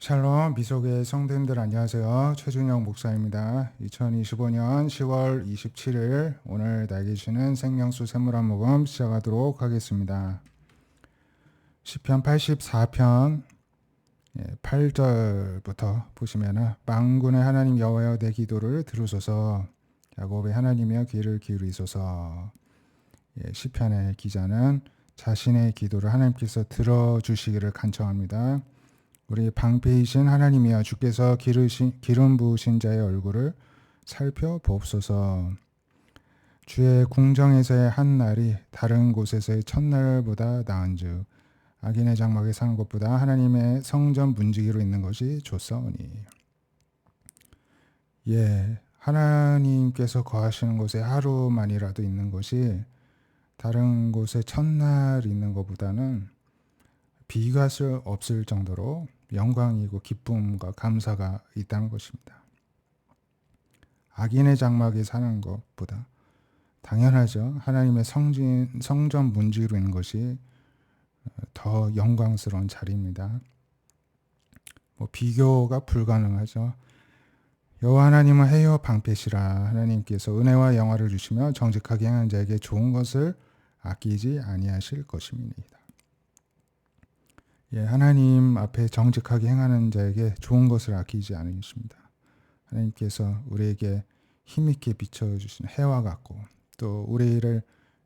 샬롬 미소교회 성도님들 안녕하세요. 최준영 목사입니다. 2025년 10월 27일 오늘 나에게 주시는 생명수 샘물 한 모금 시작하도록 하겠습니다. 시편 84편 8절부터 보시면은 만군의 하나님 여호와여 내 기도를 들으소서, 야곱의 하나님이여 귀를 기울이소서. 시편의 기자는 자신의 기도를 하나님께서 들어주시기를 간청합니다. 우리 방패이신 하나님이여 주께서 기름 부으신 자의 얼굴을 살펴보옵소서. 주의 궁정에서의 한 날이 다른 곳에서의 첫날보다 나은즉 악인의 장막에 사는 것보다 하나님의 성전 문지기로 있는 것이 좋사오니. 하나님께서 거하시는 곳에 하루만이라도 있는 것이 다른 곳에 첫날 있는 것보다는 비교할 수 없을 정도로 영광이고 기쁨과 감사가 있다는 것입니다. 악인의 장막에 사는 것보다 당연하죠. 하나님의 성전 문지기로 있는 것이 더 영광스러운 자리입니다. 비교가 불가능하죠. 여호와 하나님은 해요 방패시라. 하나님께서 은혜와 영화를 주시며 정직하게 행하는 자에게 좋은 것을 아끼지 아니하실 것입니다. 하나님 앞에 정직하게 행하는 자에게 좋은 것을 아끼지 않으십니다. 하나님께서 우리에게 힘있게 비춰주신 해와 같고 또 우리를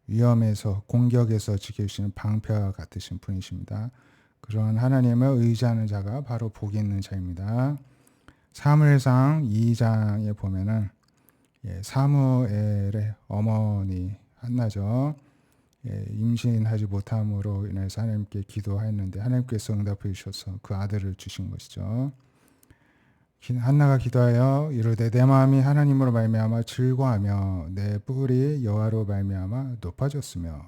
위험에서 공격에서 지켜주시는 방패와 같으신 분이십니다. 그런 하나님을 의지하는 자가 바로 복이 있는 자입니다. 사무엘상 2장에 보면은 사무엘의 어머니 한나죠. 임신하지 못함으로 인해서 하나님께 기도하였는데 하나님께서 응답해 주셔서 그 아들을 주신 것이죠. 한나가 기도하여 이르되 내 마음이 하나님으로 말미암아 즐거하며 내 뿔이 여호와로 말미암아 높아졌으며.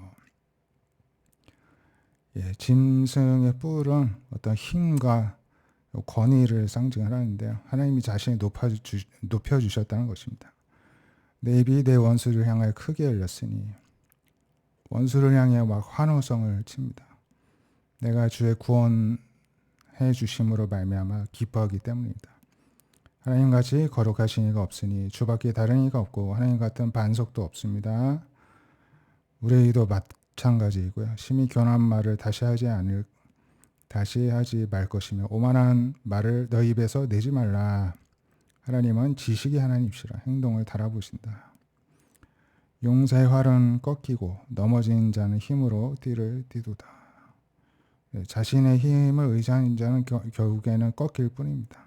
짐승의 뿔은 어떤 힘과 권위를 상징을 하는데요. 하나님이 자신이 높여주셨다는 것입니다. 내 입이 내 원수를 향하여 크게 열렸으니. 원수를 향해 막 환호성을 칩니다. 내가 주의 구원해 주심으로 말미암아 기뻐하기 때문입니다. 하나님같이 거룩하신 이가 없으니 주밖에 다른 이가 없고 하나님 같은 반석도 없습니다. 우리도 마찬가지이고요. 심히 교만한 말을 다시 하지 말 것이며 오만한 말을 너희 입에서 내지 말라. 하나님은 지식의 하나님이시라. 행동을 달아보신다. 용사의 활은 꺾이고 넘어진 자는 힘으로 띠를 띠도다. 자신의 힘을 의지하는 자는 결국에는 꺾일 뿐입니다.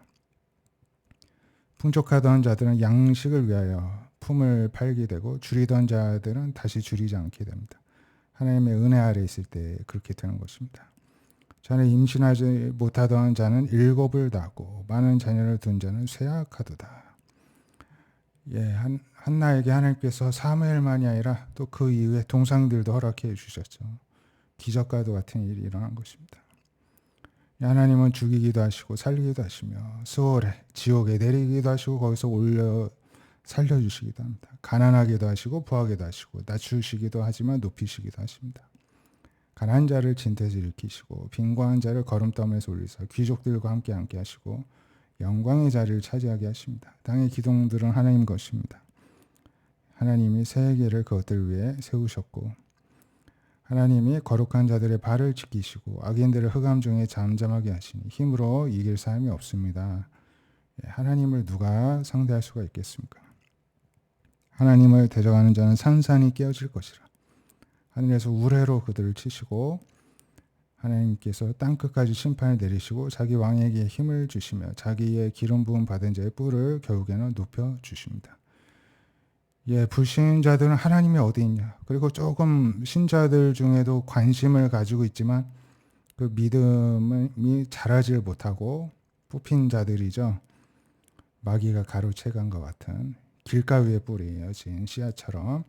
풍족하던 자들은 양식을 위하여 품을 팔게 되고 줄이던 자들은 다시 줄이지 않게 됩니다. 하나님의 은혜 아래 있을 때 그렇게 되는 것입니다. 자네 임신하지 못하던 자는 7을 낳고 많은 자녀를 둔 자는 쇠약하도다. 한나에게 하나님께서 사무엘만이 아니라 또 그 이후에 동상들도 허락해 주셨죠. 기적과도 같은 일이 일어난 것입니다. 하나님은 죽이기도 하시고 살리기도 하시며 스월에 지옥에 내리기도 하시고 거기서 올려 살려주시기도 합니다. 가난하게도 하시고 부하게도 하시고 낮추시기도 하지만 높이시기도 하십니다. 가난한 자를 진태에서 일으키시고 빈곤한 자를 거름더미에서 올리사 귀족들과 함께 하시고 영광의 자리를 차지하게 하십니다. 땅의 기둥들은 하나님 것입니다. 하나님이 세계를 그것들 위해 세우셨고 하나님이 거룩한 자들의 발을 지키시고 악인들을 흑암 중에 잠잠하게 하시니 힘으로 이길 사람이 없습니다. 하나님을 누가 상대할 수가 있겠습니까? 하나님을 대적하는 자는 산산이 깨어질 것이라. 하늘에서 우레로 그들을 치시고 하나님께서 땅끝까지 심판을 내리시고 자기 왕에게 힘을 주시며 자기의 기름 부음 받은 자의 뿔을 결국에는 높여주십니다. 불신자들은 하나님이 어디 있냐. 그리고 조금 신자들 중에도 관심을 가지고 있지만 그 믿음이 자라질 못하고 뽑힌 자들이죠. 마귀가 가로채간 것 같은 길가 위에 뿌리에 진 씨앗처럼.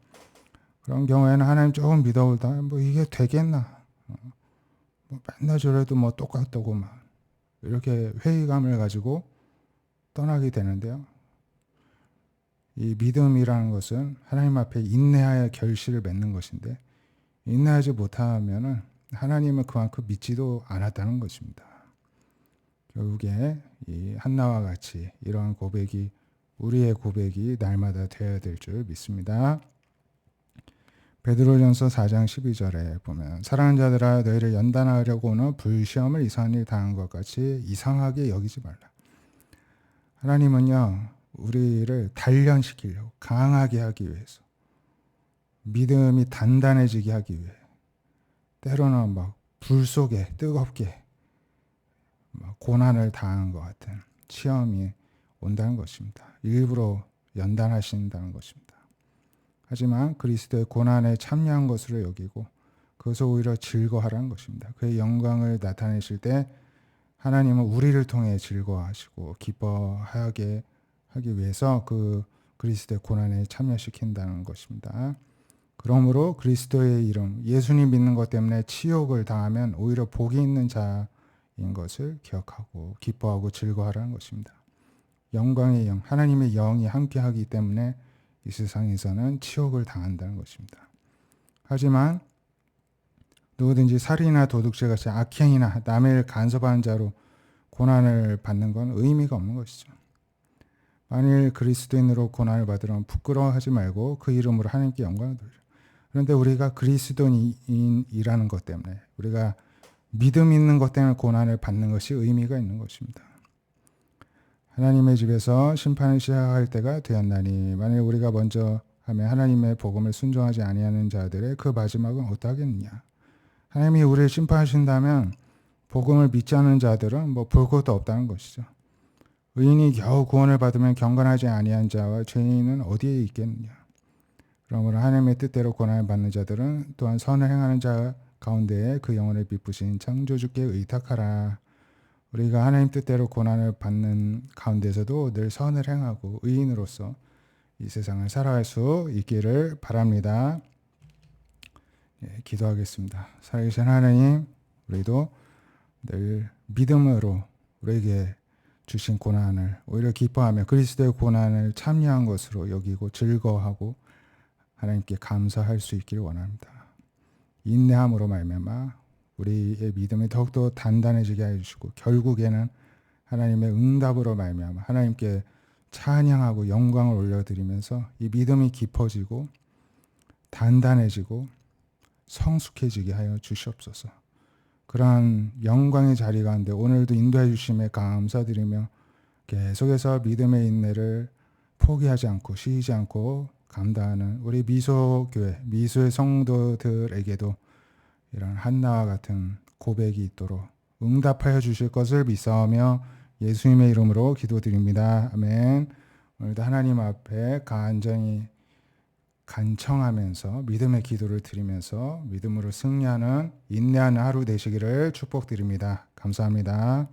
그런 경우에는 하나님 조금 믿어보다 이게 되겠나. 맨날 저래도 똑같다고 이렇게 회의감을 가지고 떠나게 되는데요. 이 믿음이라는 것은 하나님 앞에 인내하여 결실을 맺는 것인데 인내하지 못하면은 하나님을 그만큼 믿지도 않았다는 것입니다. 결국에 이 한나와 같이 이러한 고백이 우리의 고백이 날마다 되어야 될 줄 믿습니다. 베드로전서 4장 12절에 보면 사랑하는 자들아 너희를 연단하려고는 불시험을 이상한 일 당한 것 같이 이상하게 여기지 말라. 하나님은요 우리를 단련시키려고 강하게 하기 위해서 믿음이 단단해지게 하기 위해 때로는 막 불 속에 뜨겁게 막 고난을 당한 것 같은 시험이 온다는 것입니다. 일부러 연단하신다는 것입니다. 하지만 그리스도의 고난에 참여한 것으로 여기고 그것을 오히려 즐거워하라는 것입니다. 그의 영광을 나타내실 때 하나님은 우리를 통해 즐거워하시고 기뻐하게 하기 위해서 그 그리스도의 고난에 참여시킨다는 것입니다. 그러므로 그리스도의 이름, 예수님 믿는 것 때문에 치욕을 당하면 오히려 복이 있는 자인 것을 기억하고 기뻐하고 즐거워하라는 것입니다. 영광의 영, 하나님의 영이 함께하기 때문에 이 세상에서는 치욕을 당한다는 것입니다. 하지만 누구든지 살인이나 도둑질같이 악행이나 남의 일 간섭하는 자로 고난을 받는 건 의미가 없는 것이죠. 만일 그리스도인으로 고난을 받으면 부끄러워하지 말고 그 이름으로 하나님께 영광을 돌려. 그런데 우리가 그리스도인이라는 것 때문에 우리가 믿음 있는 것 때문에 고난을 받는 것이 의미가 있는 것입니다. 하나님의 집에서 심판을 시작할 때가 되었나니 만일 우리가 먼저 하면 하나님의 복음을 순종하지 아니하는 자들의 그 마지막은 어떠하겠느냐. 하나님이 우리를 심판하신다면 복음을 믿지 않는 자들은 뭐 볼 것도 없다는 것이죠. 의인이 겨우 구원을 받으면 경건하지 아니한 자와 죄인은 어디에 있겠느냐. 그러므로 하나님의 뜻대로 고난을 받는 자들은 또한 선을 행하는 자 가운데에 그 영혼을 비쁘신 창조주께 의탁하라. 우리가 하나님 뜻대로 고난을 받는 가운데서도 늘 선을 행하고 의인으로서 이 세상을 살아갈 수 있기를 바랍니다. 기도하겠습니다. 살아계신 하나님, 우리도 늘 믿음으로 우리에게 주신 고난을 오히려 기뻐하며 그리스도의 고난을 참여한 것으로 여기고 즐거워하고 하나님께 감사할 수 있기를 원합니다. 인내함으로 말미암아 우리의 믿음이 더욱더 단단해지게 해주시고 결국에는 하나님의 응답으로 말미암아 하나님께 찬양하고 영광을 올려드리면서 이 믿음이 깊어지고 단단해지고 성숙해지게 하여 주시옵소서. 그러한 영광의 자리 가운데 오늘도 인도해 주심에 감사드리며 계속해서 믿음의 인내를 포기하지 않고 쉬지 않고 감당하는 우리 미소교회, 미소의 성도들에게도 이런 한나와 같은 고백이 있도록 응답하여 주실 것을 믿사오며 예수님의 이름으로 기도드립니다. 아멘. 오늘도 하나님 앞에 간절히 간청하면서 믿음의 기도를 드리면서 믿음으로 승리하는 인내하는 하루 되시기를 축복드립니다. 감사합니다.